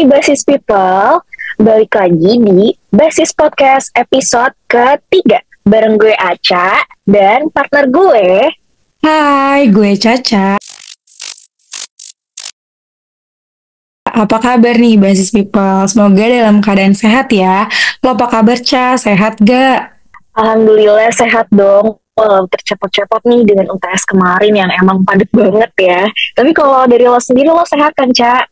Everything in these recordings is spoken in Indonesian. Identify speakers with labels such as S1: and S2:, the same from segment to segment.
S1: Hai Basis People, balik lagi di Basis Podcast episode ketiga bareng gue Aca dan partner gue.
S2: Hai, gue Caca. Apa kabar nih, Basis People? Semoga dalam keadaan sehat ya. Lo apa kabar, Ca? Sehat gak?
S1: Alhamdulillah sehat dong. Tercepot-cepot nih dengan UTS kemarin yang emang padat banget ya. Tapi kalau dari lo sendiri lo sehat kan, Ca?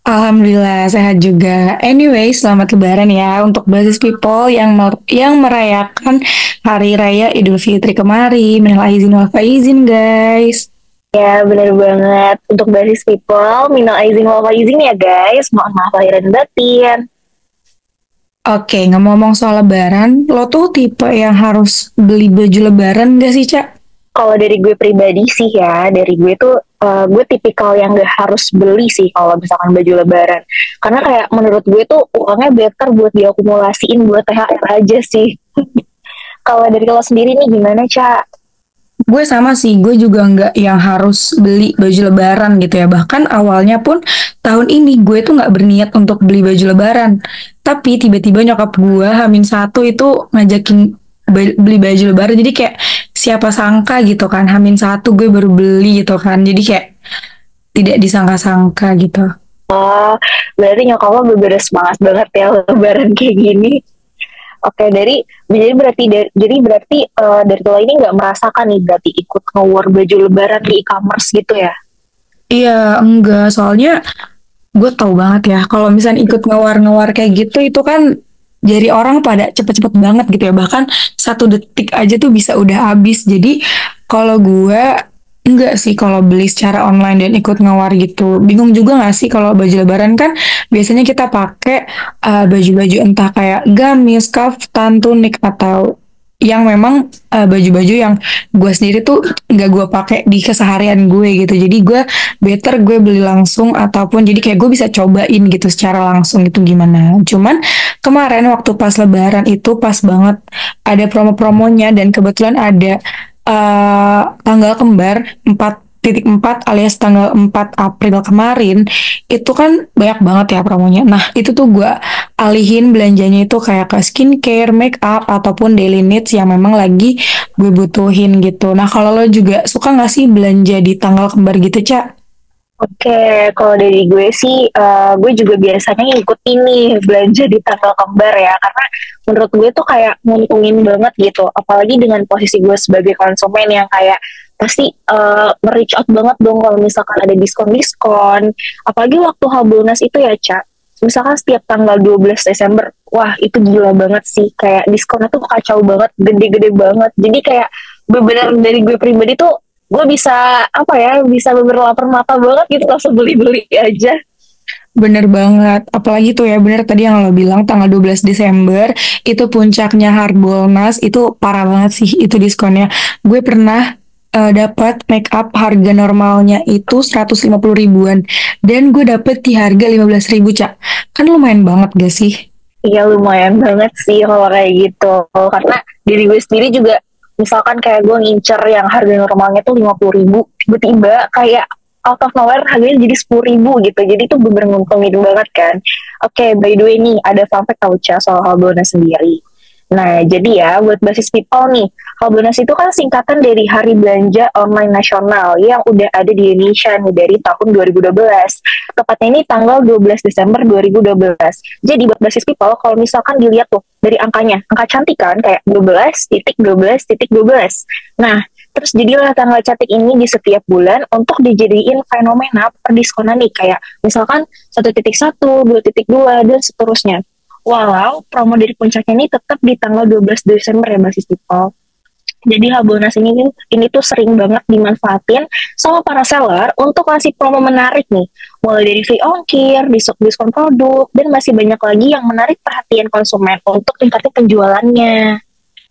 S2: Alhamdulillah, sehat juga. Anyway, selamat Lebaran ya untuk Basis People yang merayakan Hari Raya Idul Fitri kemarin. Minal aizin wal faizin, guys.
S1: Ya bener banget. Untuk Basis People, minal aizin wal faizin ya guys. Mohon maaf lahir dan batin.
S2: Oke, ngomong-ngomong soal Lebaran, lo tuh tipe yang harus beli baju Lebaran gak sih, Ca?
S1: Kalau dari gue pribadi sih ya, dari gue tuh gue tipikal yang gak harus beli sih kalau misalkan baju lebaran. Karena kayak menurut gue tuh uangnya better buat diakumulasiin buat THR aja sih. Kalau dari lo sendiri nih gimana, Ca?
S2: Gue sama sih, gue juga nggak yang harus beli baju lebaran gitu ya. Bahkan awalnya pun tahun ini gue tuh nggak berniat untuk beli baju lebaran. Tapi tiba-tiba nyokap gue H-1 itu ngajakin beli baju lebaran. Jadi kayak siapa sangka gitu kan, H-1 gue baru beli gitu kan. Jadi kayak tidak disangka-sangka gitu.
S1: Oh, berarti nyokap lo bener semangat banget ya lebaran kayak gini. Oke, jadi berarti dari lo ini nggak merasakan nih berarti ikut nge-war baju lebaran di e-commerce gitu ya?
S2: Iya, enggak. Soalnya gue tau banget ya, kalau misalnya ikut ngewar-ngewar kayak gitu, itu kan jadi orang pada cepet-cepet banget gitu ya. Bahkan 1 detik aja tuh bisa udah habis. Jadi kalau gue enggak sih kalau beli secara online dan ikut ngewar gitu. Bingung juga gak sih kalau baju lebaran kan biasanya kita pakai baju-baju entah kayak gamis, kaftan, tunik atau yang memang baju-baju yang gue sendiri tuh nggak gue pakai di keseharian gue gitu. Jadi gue better gue beli langsung ataupun jadi kayak gue bisa cobain gitu secara langsung itu gimana. Cuman kemarin waktu pas lebaran itu pas banget ada promo-promonya dan kebetulan ada tanggal kembar 4.4 alias tanggal 4 April kemarin itu kan banyak banget ya promonya. Nah itu tuh gue alihin belanjanya itu kayak ke skincare, make up ataupun daily needs yang memang lagi gue butuhin gitu. Nah kalau lo juga suka nggak sih belanja di tanggal kembar gitu, Cak?
S1: Oke, kalau dari gue sih, gue juga biasanya ngikut ini belanja di tanggal kembar ya, karena menurut gue tuh kayak nguntungin banget gitu, apalagi dengan posisi gue sebagai konsumen yang kayak pasti nge-reach out banget dong kalau misalkan ada diskon-diskon, apalagi waktu Harbolnas itu ya, Cak, misalkan setiap tanggal 12 Desember, wah itu gila banget sih, kayak diskonnya tuh kacau banget, gede-gede banget, jadi kayak bener dari gue pribadi tuh gue bisa apa ya bisa berlapar mata banget gitu langsung beli-beli aja.
S2: Bener banget, apalagi tuh ya bener tadi yang lo bilang tanggal 12 Desember itu puncaknya Harbolnas itu parah banget sih itu diskonnya. Gue pernah dapat make up harga normalnya itu 150 ribuan dan gue dapet di harga 15 ribu, Cak. Kan lumayan banget gak sih?
S1: Iya lumayan banget sih kalau kayak gitu, karena diri gue sendiri juga misalkan kayak gue ngincer yang harga normalnya tuh 50 ribu, tiba-tiba kayak out of nowhere harganya jadi 10 ribu gitu, jadi itu bener nguntungin banget kan. Oke, by the way nih ada fun fact tau Ca soal Harbolnas sendiri. Nah, jadi ya buat basis people nih, Harbolnas itu kan singkatan dari Hari Belanja Online Nasional yang udah ada di Indonesia nih dari tahun 2012. Tepatnya ini tanggal 12 Desember 2012. Jadi buat basis people, kalau misalkan dilihat tuh dari angkanya, angka cantik kan, kayak 12.12.12. Nah, terus jadilah tanggal cantik ini di setiap bulan untuk dijadiin fenomena perdiskonan nih, kayak misalkan 1.1, 2.2, dan seterusnya. Walau promo dari puncaknya ini tetap di tanggal 12 Desember ya basis people. Jadi Harbolnas ini tuh sering banget dimanfaatin sama para seller untuk ngasih promo menarik nih. Mulai dari free ongkir, diskon produk, dan masih banyak lagi yang menarik perhatian konsumen untuk tingkatin penjualannya.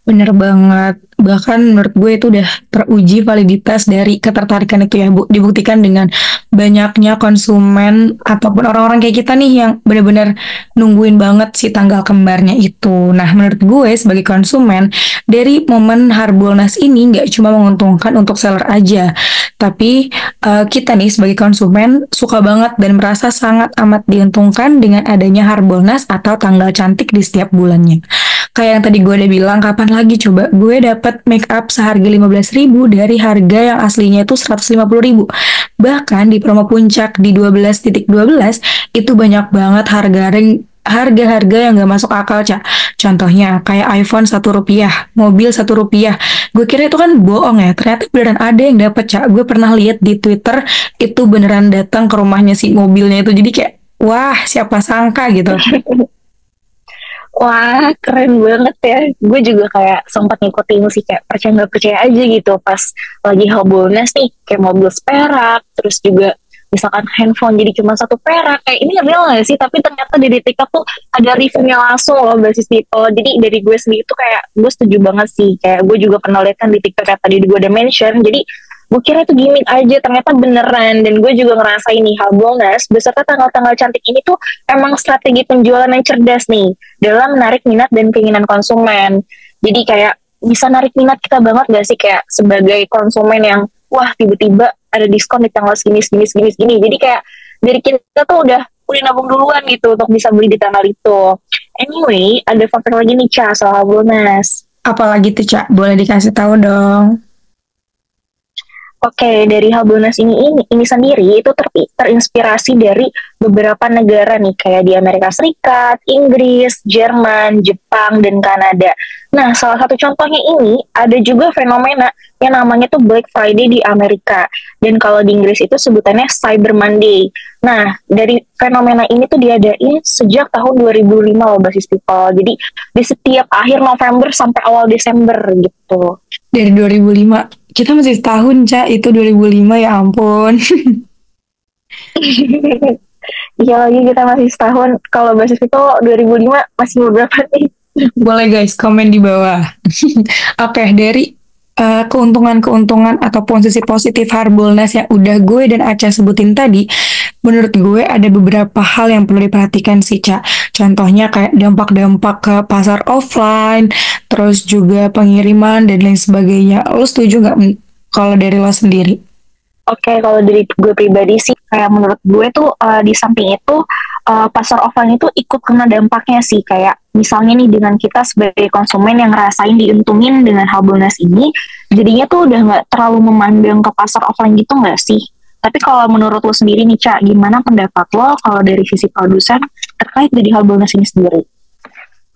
S2: Bener banget. Bahkan menurut gue itu udah teruji validitas dari ketertarikan itu ya, Bu. Dibuktikan dengan banyaknya konsumen ataupun orang-orang kayak kita nih yang bener-bener nungguin banget si tanggal kembarnya itu. Nah, menurut gue sebagai konsumen, dari momen Harbolnas ini nggak cuma menguntungkan untuk seller aja, tapi kita nih sebagai konsumen suka banget dan merasa sangat amat diuntungkan dengan adanya Harbolnas atau tanggal cantik di setiap bulannya. Kayak yang tadi gue udah bilang, kapan lagi coba gue dapat make up seharga 15.000 dari harga yang aslinya itu 150.000. Bahkan di promo puncak di 12.12 itu banyak banget harga-harga yang gak masuk akal, Cak. Contohnya kayak iPhone 1 rupiah, mobil 1 rupiah. Gue kira itu kan bohong ya, ternyata beneran ada yang dapat, Cak. Gue pernah lihat di Twitter itu beneran datang ke rumahnya si mobilnya itu. Jadi kayak, wah siapa sangka gitu.
S1: Wah, keren banget ya. Gue juga kayak sempat ngikutin sih, kayak percaya nggak percaya aja gitu pas lagi Harbolnas nih, kayak mobil seperak, terus juga misalkan handphone jadi cuma 1 perak. Kayak ini real nggak sih? Tapi ternyata di TikTok tuh ada reviewnya langsung loh basis people. Jadi dari gue sendiri tuh kayak gue setuju banget sih. Kayak gue juga pernah lihat kan di TikTok kayak tadi gue udah mention. Jadi gue kira itu gimmick aja, ternyata beneran. Dan gue juga ngerasain nih Harbolnas beserta tanggal-tanggal cantik ini tuh emang strategi penjualan yang cerdas nih dalam menarik minat dan keinginan konsumen. Jadi kayak bisa narik minat kita banget gak sih, kayak sebagai konsumen yang wah tiba-tiba ada diskon di tanggal segini segini segini segini. Jadi kayak dari kita tuh udah nabung duluan gitu untuk bisa beli di tanggal itu. Anyway, ada faktor lagi nih Ca soal Harbolnas.
S2: Apalagi tuh, Cak? Boleh dikasih tahu dong.
S1: Oke, dari Harbolnas ini sendiri itu terinspirasi dari beberapa negara nih, kayak di Amerika Serikat, Inggris, Jerman, Jepang, dan Kanada. Nah, salah satu contohnya ini ada juga fenomena yang namanya tuh Black Friday di Amerika. Dan kalau di Inggris itu sebutannya Cyber Monday. Nah, dari fenomena ini tuh diadain sejak tahun 2005 loh basis people. Jadi di setiap akhir November sampai awal Desember gitu.
S2: Dari 2005. Kita masih setahun, Cak. Itu 2005, ya ampun.
S1: Iya lagi kita masih setahun. Kalau basis itu 2005 masih beberapa nih.
S2: Boleh guys, komen di bawah. Oke, dari keuntungan-keuntungan ataupun sisi positif Harbolnas yang udah gue dan Aca sebutin tadi, menurut gue ada beberapa hal yang perlu diperhatikan sih, Ca. Contohnya kayak dampak-dampak ke pasar offline, terus juga pengiriman dan lain sebagainya. Lo setuju nggak kalau dari lo sendiri?
S1: Oke, kalau dari gue pribadi sih, kayak menurut gue tuh di samping itu pasar offline itu ikut kena dampaknya sih. Kayak misalnya nih dengan kita sebagai konsumen yang ngerasain diuntungin dengan Harbolnas ini, jadinya tuh udah nggak terlalu memandang ke pasar offline gitu nggak sih? Tapi kalau menurut lo sendiri nih, Cak, gimana pendapat lo kalau dari sisi produsen terkait dari Harbolnas ini sendiri?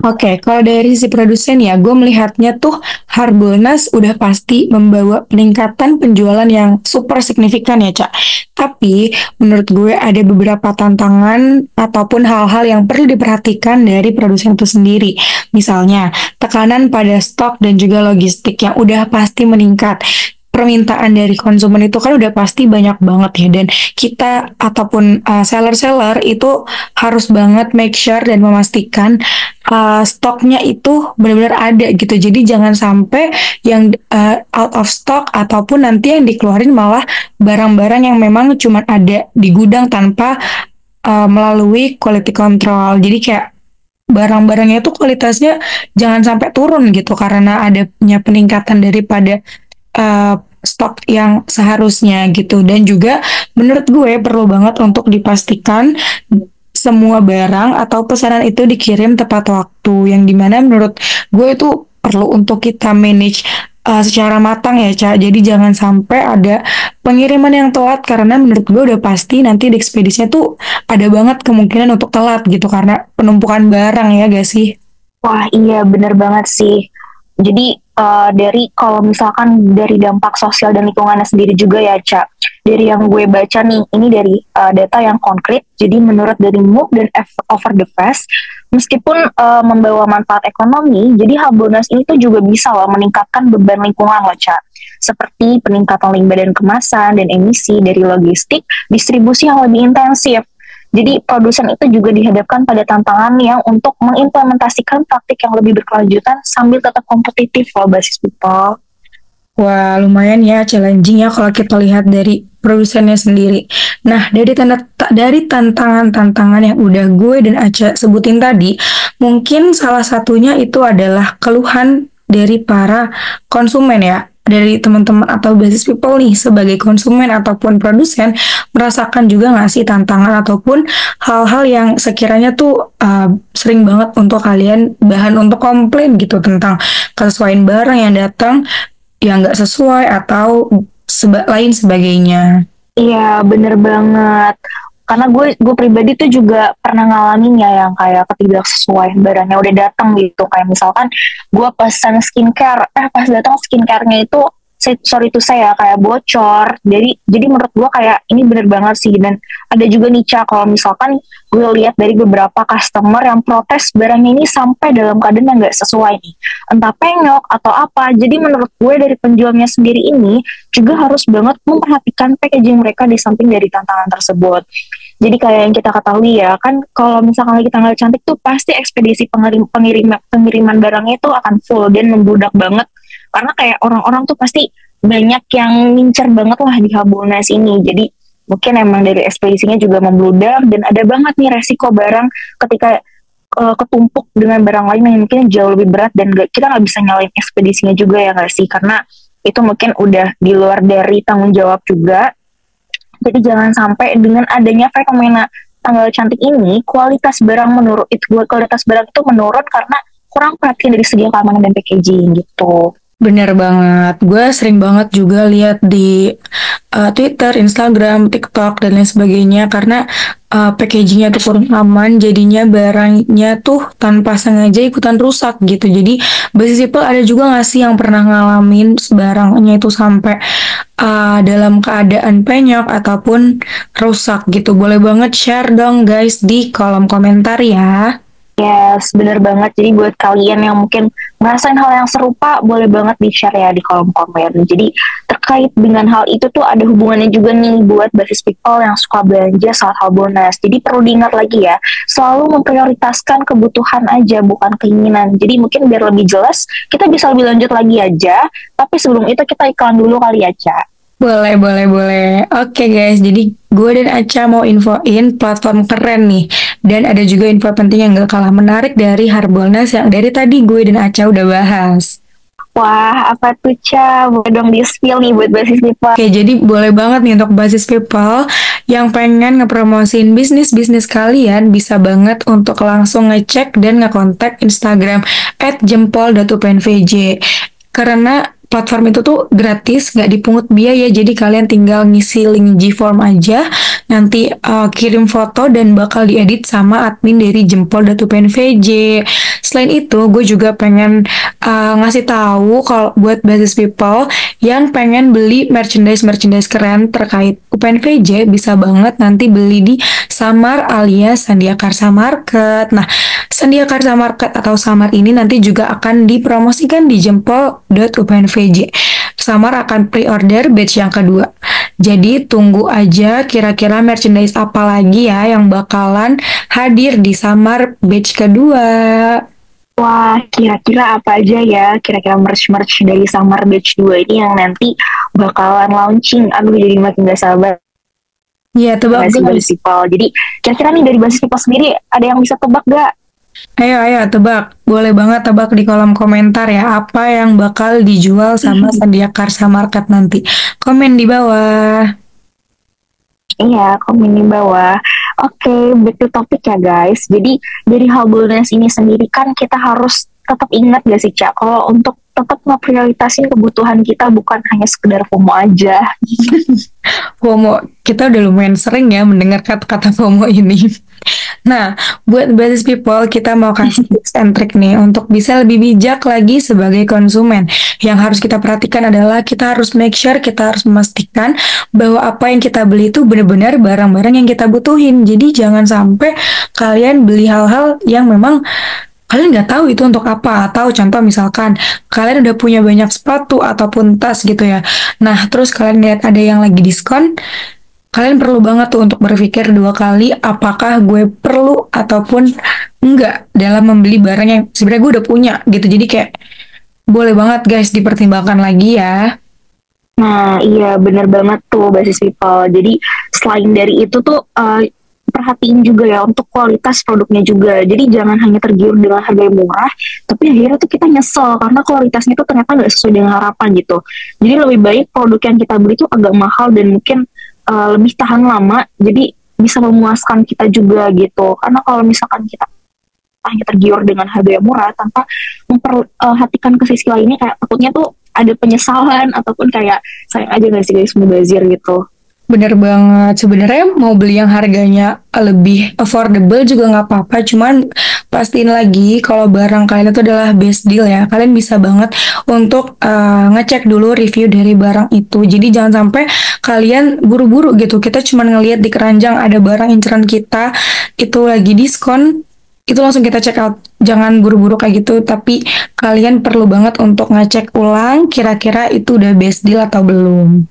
S2: Oke, kalau dari sisi produsen ya, gue melihatnya tuh Harbolnas udah pasti membawa peningkatan penjualan yang super signifikan ya, Cak. Tapi menurut gue ada beberapa tantangan ataupun hal-hal yang perlu diperhatikan dari produsen itu sendiri. Misalnya, tekanan pada stok dan juga logistik yang udah pasti meningkat. Permintaan dari konsumen itu kan udah pasti banyak banget ya, dan kita ataupun seller-seller itu harus banget make sure dan memastikan stoknya itu benar-benar ada gitu. Jadi jangan sampai yang out of stock ataupun nanti yang dikeluarin malah barang-barang yang memang cuma ada di gudang tanpa melalui quality control. Jadi kayak barang-barangnya itu kualitasnya jangan sampai turun gitu karena adanya peningkatan daripada stok yang seharusnya gitu. Dan juga menurut gue perlu banget untuk dipastikan semua barang atau pesanan itu dikirim tepat waktu, yang dimana menurut gue itu perlu untuk kita manage secara matang ya, Cak. Jadi jangan sampai ada pengiriman yang telat, karena menurut gue udah pasti nanti di ekspedisinya tuh ada banget kemungkinan untuk telat gitu karena penumpukan barang, ya gak sih?
S1: Wah iya bener banget sih. Jadi dari kalau misalkan dari dampak sosial dan lingkungannya sendiri juga ya Cak. Dari yang gue baca nih, ini dari data yang konkret. Jadi menurut dari MOOC dan Over the Fest, meskipun membawa manfaat ekonomi, jadi Harbolnas ini tuh juga bisa loh meningkatkan beban lingkungan loh Cak. Seperti peningkatan limbah dan kemasan dan emisi dari logistik, distribusi yang lebih intensif. Jadi produsen itu juga dihadapkan pada tantangan yang untuk mengimplementasikan praktik yang lebih berkelanjutan sambil tetap kompetitif loh basis people.
S2: Wah, lumayan ya challenging ya kalau kita lihat dari produsennya sendiri. Nah, dari tantangan-tantangan yang udah gue dan Aca sebutin tadi, mungkin salah satunya itu adalah keluhan dari para konsumen ya. Dari teman-teman atau business people nih sebagai konsumen ataupun produsen merasakan juga nggak sih tantangan ataupun hal-hal yang sekiranya tuh sering banget untuk kalian bahan untuk komplain gitu tentang kesesuaian barang yang datang yang nggak sesuai atau lain sebagainya.
S1: Iya, bener banget. Karena gue pribadi tuh juga pernah ngalamin ya yang kayak ketidaksesuaian barangnya udah datang gitu. Kayak misalkan gue pesan skincare, pas datang skincare-nya itu sorry to saya kayak bocor. Jadi menurut gue kayak ini bener banget sih. Dan ada juga nih Ca, kalau misalkan gue lihat dari beberapa customer yang protes barangnya ini sampai dalam keadaan yang nggak sesuai nih, entah penyok atau apa. Jadi menurut gue dari penjualnya sendiri ini juga harus banget memperhatikan packaging mereka di samping dari tantangan tersebut. Jadi kayak yang kita ketahui ya kan, kalau misalkan lagi tanggal cantik tuh pasti ekspedisi pengiriman barangnya itu akan full dan membludak banget, karena kayak orang-orang tuh pasti banyak yang ngincer banget lah di Harbolnas ini. Jadi mungkin emang dari ekspedisinya juga membludak, dan ada banget nih resiko barang ketika ketumpuk dengan barang lain yang mungkin jauh lebih berat, dan kita nggak bisa nyalain ekspedisinya juga ya nggak sih, karena itu mungkin udah di luar dari tanggung jawab juga. Jadi jangan sampai dengan adanya fenomena tanggal cantik ini kualitas barang itu menurun karena kurang perhatian dari segi keamanan dan packaging gitu.
S2: Bener banget. Gue sering banget juga lihat di Twitter, Instagram, TikTok, dan lain sebagainya. Karena packagingnya tuh kurang aman, jadinya barangnya tuh tanpa sengaja ikutan rusak gitu. Jadi, Basis People ada juga gak sih yang pernah ngalamin barangnya itu sampai dalam keadaan penyok ataupun rusak gitu? Boleh banget share dong guys di kolom komentar ya.
S1: Yes, bener banget. Jadi buat kalian yang mungkin ngerasain hal yang serupa, boleh banget di-share ya di kolom komen. Jadi terkait dengan hal itu tuh ada hubungannya juga nih buat basis people yang suka belanja saat Harbolnas. Jadi perlu diingat lagi ya, selalu memprioritaskan kebutuhan aja, bukan keinginan. Jadi mungkin biar lebih jelas, kita bisa lebih lanjut lagi aja. Tapi sebelum itu kita iklan dulu kali ya, Ca.
S2: Boleh, boleh, boleh. Oke guys, jadi gue dan Aca mau infoin platform keren nih. Dan ada juga info penting yang gak kalah menarik dari Harbolnas yang dari tadi gue dan Aca udah bahas.
S1: Wah, apa tuh, Ca? Boleh dong di-spill nih buat basis people.
S2: Oke, jadi boleh banget nih untuk basis people yang pengen ngepromosin bisnis-bisnis kalian, bisa banget untuk langsung ngecek dan ngekontak Instagram @jempol.upnvj. Karena platform itu tuh gratis, nggak dipungut biaya, jadi kalian tinggal ngisi link Gform aja, nanti kirim foto dan bakal diedit sama admin dari jempol.upnvj. Selain itu, gue juga pengen ngasih tahu kalau buat basis people yang pengen beli merchandise keren terkait UPNVJ, bisa banget nanti beli di Samar alias Sandia Karsa Market. Nah, Sandia Karsa Market atau Samar ini nanti juga akan dipromosikan di jempol.upnvj. Samar akan pre-order batch yang kedua. Jadi tunggu aja kira-kira merchandise apa lagi ya yang bakalan hadir di Samar batch kedua.
S1: Wah, kira-kira apa aja ya? Kira-kira merch-merch dari Samar Batch 2 ini yang nanti bakalan launching. Aduh, jadi makin gak sabar.
S2: Iya, tebak
S1: Basis people. Jadi, kira-kira nih dari basis people sendiri, ada yang bisa tebak gak?
S2: Ayo tebak. Boleh banget tebak di kolom komentar ya. Apa yang bakal dijual sama Sandia Karsa Market nanti. Komen di bawah.
S1: Iya, komen di bawah. Oke, back to topik ya guys. Jadi dari Harbolnas ini sendiri kan kita harus tetap ingat gak sih, Cak? Kalau untuk tetap ngeprioritasin kebutuhan kita, bukan hanya sekedar FOMO aja.
S2: FOMO, kita udah lumayan sering ya mendengar kata-kata FOMO ini. Nah, buat basis people, kita mau kasih tips and trick nih untuk bisa lebih bijak lagi sebagai konsumen. Yang harus kita perhatikan adalah kita harus make sure, kita harus memastikan bahwa apa yang kita beli itu benar-benar barang-barang yang kita butuhin. Jadi jangan sampai kalian beli hal-hal yang memang kalian nggak tahu itu untuk apa. Atau contoh misalkan kalian udah punya banyak sepatu ataupun tas gitu ya. Nah, terus kalian lihat ada yang lagi diskon, kalian perlu banget tuh untuk berpikir dua kali apakah gue perlu ataupun enggak dalam membeli barang yang sebenarnya gue udah punya gitu. Jadi kayak boleh banget guys dipertimbangkan lagi ya.
S1: Nah, iya bener banget tuh basis people. Jadi selain dari itu tuh perhatiin juga ya untuk kualitas produknya juga. Jadi jangan hanya tergiur dengan harga yang murah, tapi akhirnya tuh kita nyesel karena kualitasnya tuh ternyata nggak sesuai dengan harapan gitu. Jadi lebih baik produk yang kita beli tuh agak mahal dan mungkin lebih tahan lama. Jadi bisa memuaskan kita juga gitu. Karena kalau misalkan kita hanya tergiur dengan harga yang murah tanpa memperhatikan ke sisi lainnya, kayak takutnya tuh ada penyesalan ataupun kayak sayang aja gak sih guys mubazir gitu.
S2: Bener banget. Sebenarnya mau beli yang harganya lebih affordable juga nggak apa-apa. Cuman pastiin lagi kalau barang kalian itu adalah best deal ya. Kalian bisa banget untuk ngecek dulu review dari barang itu. Jadi jangan sampai kalian buru-buru gitu. Kita cuma ngelihat di keranjang ada barang inceran kita itu lagi diskon. Itu langsung kita check out. Jangan buru-buru kayak gitu. Tapi kalian perlu banget untuk ngecek ulang kira-kira itu udah best deal atau belum.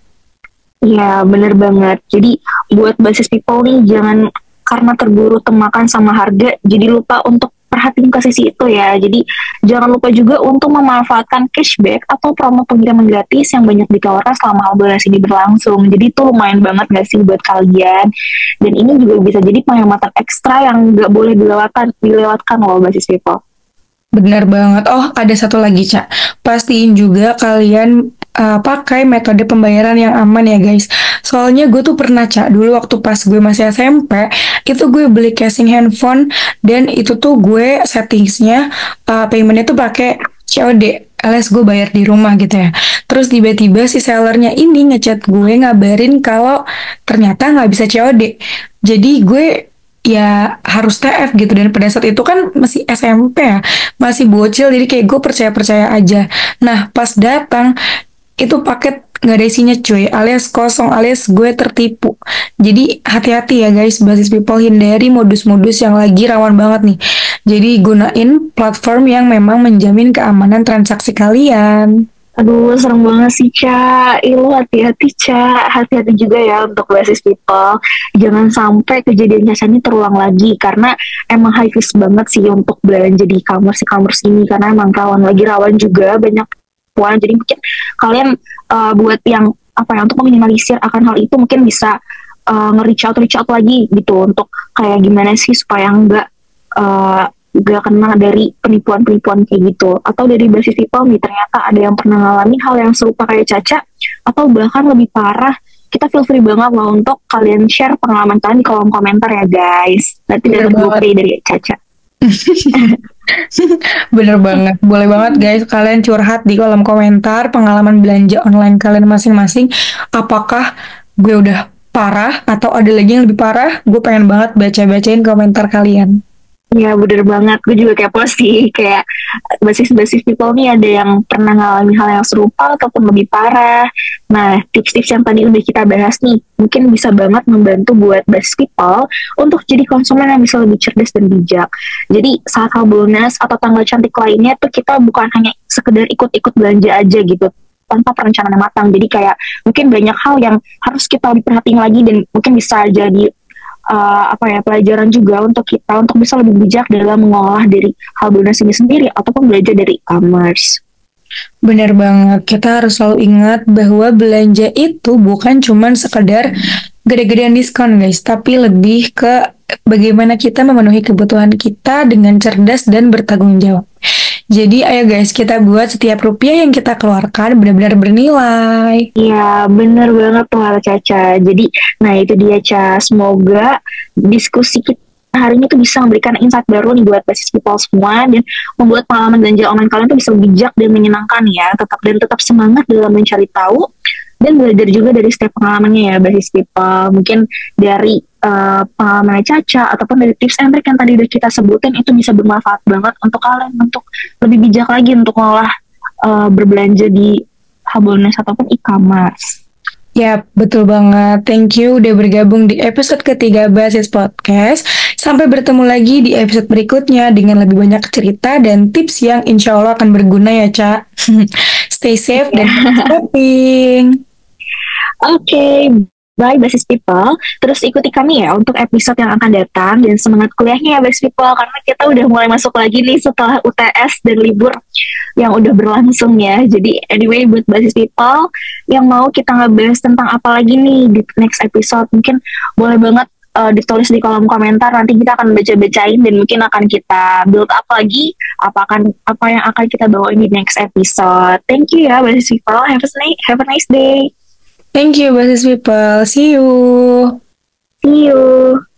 S1: Iya, bener banget. Jadi buat basis people nih jangan karena terburu temakan sama harga jadi lupa untuk perhatiin ke sisi itu ya. Jadi jangan lupa juga untuk memanfaatkan cashback atau promo pengiriman gratis yang banyak ditawarkan selama holidays ini berlangsung. Jadi itu lumayan banget gak sih buat kalian. Dan ini juga bisa jadi penghematan ekstra yang gak boleh dilewatkan loh basis people.
S2: Benar banget. Oh, ada satu lagi, Cak. Pastiin juga kalian pakai metode pembayaran yang aman ya, guys. Soalnya gue tuh pernah, Cak, dulu waktu pas gue masih SMP, itu gue beli casing handphone dan itu tuh gue settingsnya paymentnya tuh pakai COD alias gue bayar di rumah gitu ya. Terus tiba-tiba si sellernya ini ngechat gue ngabarin kalau ternyata nggak bisa COD. Jadi gue ya harus TF gitu, dan pada saat itu kan masih SMP ya, masih bocil, jadi kayak gue percaya-percaya aja. Nah pas datang itu paket nggak ada isinya cuy, alias kosong, alias gue tertipu. Jadi hati-hati ya guys, basis people, hindari modus-modus yang lagi rawan banget nih. Jadi gunain platform yang memang menjamin keamanan transaksi kalian.
S1: Aduh, serem banget sih, Ca. Lu hati-hati, Ca. Hati-hati juga ya untuk basis people. Jangan sampai kejadian Caca ini terulang lagi. Karena emang high risk banget sih untuk belanja di e-commerce ini. Karena emang rawan juga banyak puan. Jadi mungkin kalian buat yang apa ya, untuk meminimalisir akan hal itu mungkin bisa nge-reach out lagi gitu. Untuk kayak gimana sih supaya uh, gak kena dari penipuan-penipuan kayak gitu. Atau dari basis people nih ternyata ada yang pernah ngalamin hal yang serupa kayak Caca atau bahkan lebih parah. Kita feel free banget loh untuk kalian share pengalaman kalian di kolom komentar ya guys. Nanti
S2: Bener
S1: dapat
S2: banget.
S1: dari Caca.
S2: Bener banget, boleh banget guys kalian curhat di kolom komentar pengalaman belanja online kalian masing-masing. Apakah gue udah parah atau ada lagi yang lebih parah? Gue pengen banget baca-bacain komentar kalian.
S1: Ya bener banget, gue juga kepo sih. Kayak basis-basis people nih ada yang pernah ngalamin hal yang serupa ataupun lebih parah. Nah, tips-tips yang tadi udah kita bahas nih mungkin bisa banget membantu buat basis people untuk jadi konsumen yang bisa lebih cerdas dan bijak. Jadi saat hal bonus atau tanggal cantik lainnya tuh kita bukan hanya sekedar ikut-ikut belanja aja gitu tanpa perencanaan yang matang. Jadi kayak mungkin banyak hal yang harus kita lebih perhatiin lagi dan mungkin bisa jadi pelajaran juga untuk kita untuk bisa lebih bijak dalam mengolah dari hal bonus ini sendiri ataupun belajar dari e-commerce.
S2: Bener banget, kita harus selalu ingat bahwa belanja itu bukan cuman sekedar gede-gedean diskon guys, tapi lebih ke bagaimana kita memenuhi kebutuhan kita dengan cerdas dan bertanggung jawab. Jadi ayo guys, kita buat setiap rupiah yang kita keluarkan benar-benar bernilai.
S1: Iya, bener banget tuh Hal Caca. Jadi, nah itu dia Ca. Semoga diskusi kita hari ini tuh bisa memberikan insight baru nih buat basis people semua dan membuat pengalaman belanja online kalian tuh bisa bijak dan menyenangkan ya. Tetap semangat dalam mencari tahu dan belajar juga dari setiap pengalamannya ya basis people. Mungkin dari pengalaman Caca ataupun dari tips and trick yang tadi udah kita sebutin itu bisa bermanfaat banget untuk kalian untuk lebih bijak lagi untuk mengolah berbelanja di Harbolnas ataupun e-commerce.
S2: Ya, betul banget. Thank you udah bergabung di episode ketiga Basis Podcast. Sampai bertemu lagi di episode berikutnya dengan lebih banyak cerita dan tips yang insya Allah akan berguna ya, Ca. Stay safe dan happy shopping.
S1: Oke, Bye Basis People. Terus ikuti kami ya untuk episode yang akan datang dan semangat kuliahnya ya Basis People karena kita udah mulai masuk lagi nih setelah UTS dan libur yang udah berlangsung ya. Jadi anyway buat Basis People yang mau kita ngebahas tentang apa lagi nih di next episode mungkin boleh banget ditulis di kolom komentar, nanti kita akan baca-bacain dan mungkin akan kita build up lagi apa yang akan kita bawain di next episode. Thank you ya Basis People. Have a nice day.
S2: Thank you, Basis People. See you.
S1: See you.